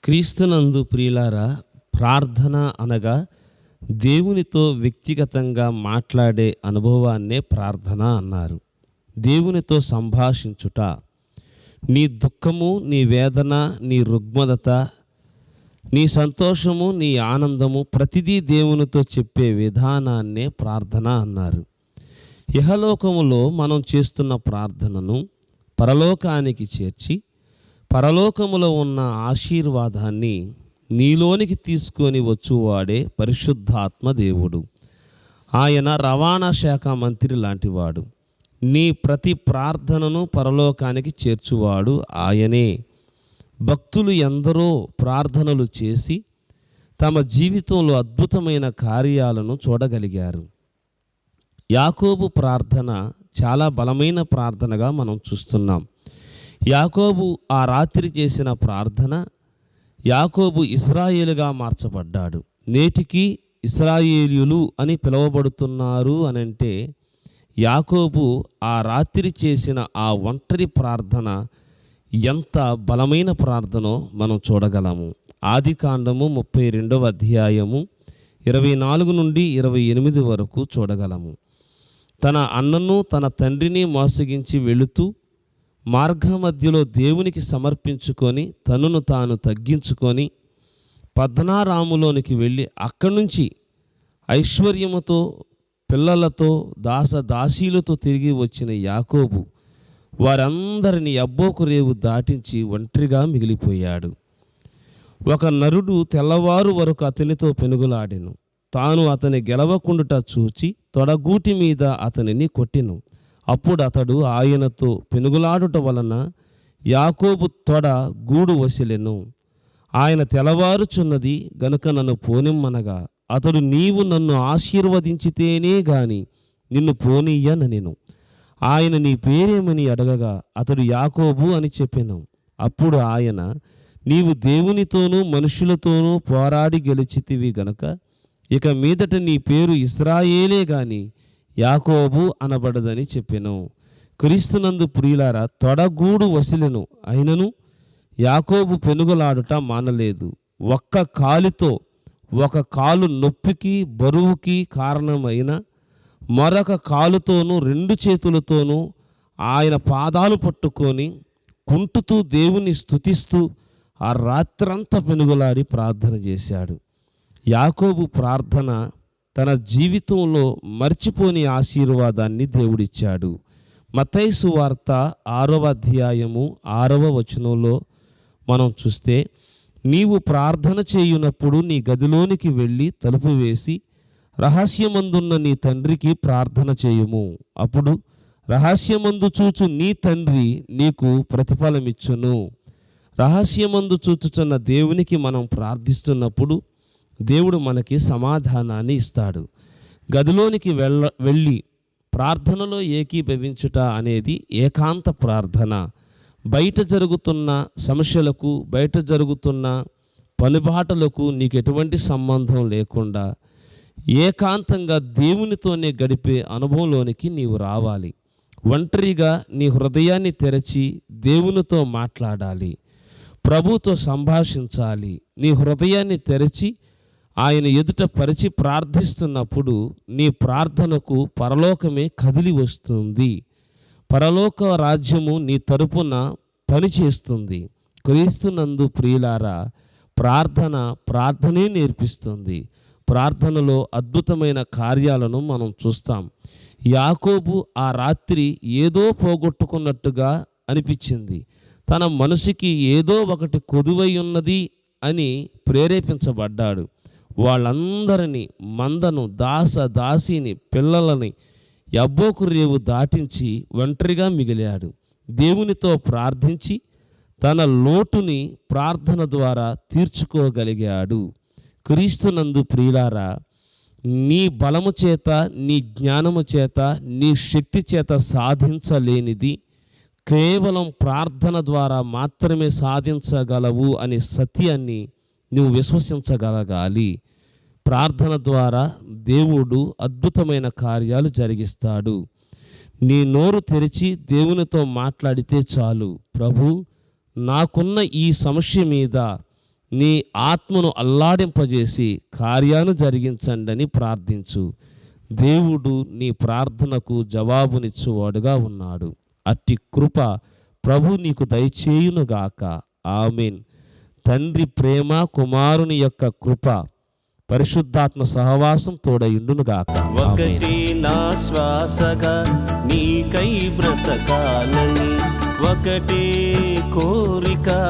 క్రీస్తునందు ప్రియులారా, ప్రార్థన అనగా దేవునితో వ్యక్తిగతంగా మాట్లాడే అనుభవాన్నే ప్రార్థన అన్నారు. దేవునితో సంభాషించుట, నీ దుఃఖము, నీ వేదన, నీ రుగ్మదత, నీ సంతోషము, నీ ఆనందము ప్రతిదీ దేవునితో చెప్పే విధానాన్నే ప్రార్థన అన్నారు. ఇహలోకములో మనం చేస్తున్న ప్రార్థనను పరలోకానికి చేర్చి పరలోకములో ఉన్న ఆశీర్వాదాన్ని నీలోనికి తీసుకొని వచ్చువాడే పరిశుద్ధాత్మ దేవుడు. ఆయన రవాణా శాఖ మంత్రి లాంటివాడు. నీ ప్రతి ప్రార్థనను పరలోకానికి చేర్చువాడు ఆయనే. భక్తులు ఎందరో ప్రార్థనలు చేసి తమ జీవితంలో అద్భుతమైన కార్యాలను చూడగలిగారు. యాకోబు ప్రార్థన చాలా బలమైన ప్రార్థనగా మనం చూస్తున్నాం. యాకోబు ఆ రాత్రి చేసిన ప్రార్థన, యాకోబు ఇశ్రాయేలుగా మార్చబడ్డాడు. నేటికి ఇశ్రాయేలీయులు అని పిలువబడుతున్నారు అనంటే యాకోబు ఆ రాత్రి చేసిన ఆ ఒంటరి ప్రార్థన ఎంత బలమైన ప్రార్థనో మనం చూడగలము. ఆదికాండము 32వ అధ్యాయము 24 నుండి 28 వరకు చూడగలము. తన అన్నను తన తండ్రిని మోసగించి వెళుతూ మార్గమధ్యలో దేవునికి సమర్పించుకొని తనను తాను తగ్గించుకొని పద్నారాములోనికి వెళ్ళి అక్కడి నుంచి ఐశ్వర్యముతో, పిల్లలతో, దాసీలతో తిరిగి వచ్చిన యాకోబు వారందరినీ యబ్బోకు రేవు దాటించి ఒంటరిగా మిగిలిపోయాడు. ఒక నరుడు తెల్లవారు వరకు అతనితో పెనుగులాడెను. తాను అతని గెలవకుండుట చూచి తొడగూటి మీద అతనిని కొట్టెను. అప్పుడు అతడు ఆయనతో పెనుగులాడుట వలన యాకోబు తొడ గూడు వసిలెను. ఆయన తెల్లవారుచున్నది గనుక నన్ను పోనిమ్మనగా అతడు, నీవు నన్ను ఆశీర్వదించితేనే గాని నిన్ను పోనీయనెను. ఆయన, నీ పేరేమని అడగగా అతడు యాకోబు అని చెప్పెను. అప్పుడు ఆయన, నీవు దేవునితోనూ మనుషులతోనూ పోరాడి గెలిచితివి గనుక ఇక మీదట నీ పేరు ఇశ్రాయేలే గాని యాకోబు అనబడదని చెప్పెను. క్రీస్తునందు ప్రియులారా, తొడగూడు వసిలెను, అయినను యాకోబు పెనుగులాడుట మానలేదు. ఒక్క కాలితో, ఒక కాలు నొప్పికి బరువుకి కారణమైన మరొక కాలుతోనూ 2 చేతులతోనూ ఆయన పాదాలు పట్టుకొని కుంటుతూ దేవుని స్తుతిస్తూ ఆ రాత్రంతా పెనుగులాడి ప్రార్థన చేశాడు. యాకోబు ప్రార్థన తన జీవితంలో మర్చిపోని ఆశీర్వాదాన్ని దేవుడిచ్చాడు. మత్తయి సువార్త 6వ అధ్యాయము 6వ వచనంలో మనం చూస్తే, నీవు ప్రార్థన చేయునప్పుడు నీ గదిలోనికి వెళ్ళి తలుపు వేసి రహస్యమందున్న నీ తండ్రికి ప్రార్థన చేయుము. అప్పుడు రహస్యమందు చూచు నీ తండ్రి నీకు ప్రతిఫలమిచ్చును. రహస్యమందు చూచుచున్న దేవునికి మనం ప్రార్థిస్తున్నప్పుడు దేవుడు మనకి సమాధానాన్ని ఇస్తాడు. గదిలోనికి వెళ్ళి ప్రార్థనలో ఏకీభవించుట అనేది ఏకాంత ప్రార్థన. బయట జరుగుతున్న సమస్యలకు, బయట జరుగుతున్న పనిబాటలకు నీకు ఎటువంటి సంబంధం లేకుండా ఏకాంతంగా దేవునితోనే గడిపే అనుభవంలోనికి నీవు రావాలి. ఒంటరిగా నీ హృదయాన్ని తెరచి దేవునితో మాట్లాడాలి. ప్రభుతో సంభాషించాలి. నీ హృదయాన్ని తెరచి ఆయన ఎదుట పరిచి ప్రార్థిస్తున్నప్పుడు నీ ప్రార్థనకు పరలోకమే కదిలి వస్తుంది. పరలోక రాజ్యము నీ తరపున పనిచేస్తుంది. క్రీస్తునందు ప్రియులారా, ప్రార్థనే నేర్పిస్తుంది. ప్రార్థనలో అద్భుతమైన కార్యాలను మనం చూస్తాం. యాకోబు ఆ రాత్రి ఏదో పోగొట్టుకున్నట్టుగా అనిపించింది. తన మనసుకి ఏదో ఒకటి కొదువై ఉన్నది అని ప్రేరేపించబడ్డాడు. వాళ్ళందరినీ, మందను, దాసీని, పిల్లలని యబ్బోకు రేవు దాటించి ఒంటరిగా మిగిలాడు. దేవునితో ప్రార్థించి తన లోటుని ప్రార్థన ద్వారా తీర్చుకోగలిగాడు. క్రీస్తునందు ప్రియులారా, నీ బలము చేత, నీ జ్ఞానము చేత, నీ శక్తి చేత సాధించలేనిది కేవలం ప్రార్థన ద్వారా మాత్రమే సాధించగలవు అనే సత్యాన్ని నువ్వు విశ్వసించగలగాలి. ప్రార్థన ద్వారా దేవుడు అద్భుతమైన కార్యాలు జరిగిస్తాడు. నీ నోరు తెరిచి దేవునితో మాట్లాడితే చాలు, ప్రభు నాకున్న ఈ సమస్య మీద నీ ఆత్మను అల్లాడింపజేసి కార్యాన్ని జరిగించండి అని ప్రార్థించు. దేవుడు నీ ప్రార్థనకు జవాబునిచ్చువాడుగా ఉన్నాడు. అట్టి కృప ప్రభు నీకు దయచేయునుగాక. ఆమేన్. తండ్రి ప్రేమ, కుమారుని యొక్క కృప, పరిశుద్ధాత్మ సహవాసం తోడయుండునుగాక. ఒకటి నా శ్వాసగా నీకై బ్రతకాలని, ఒకటే కోరిక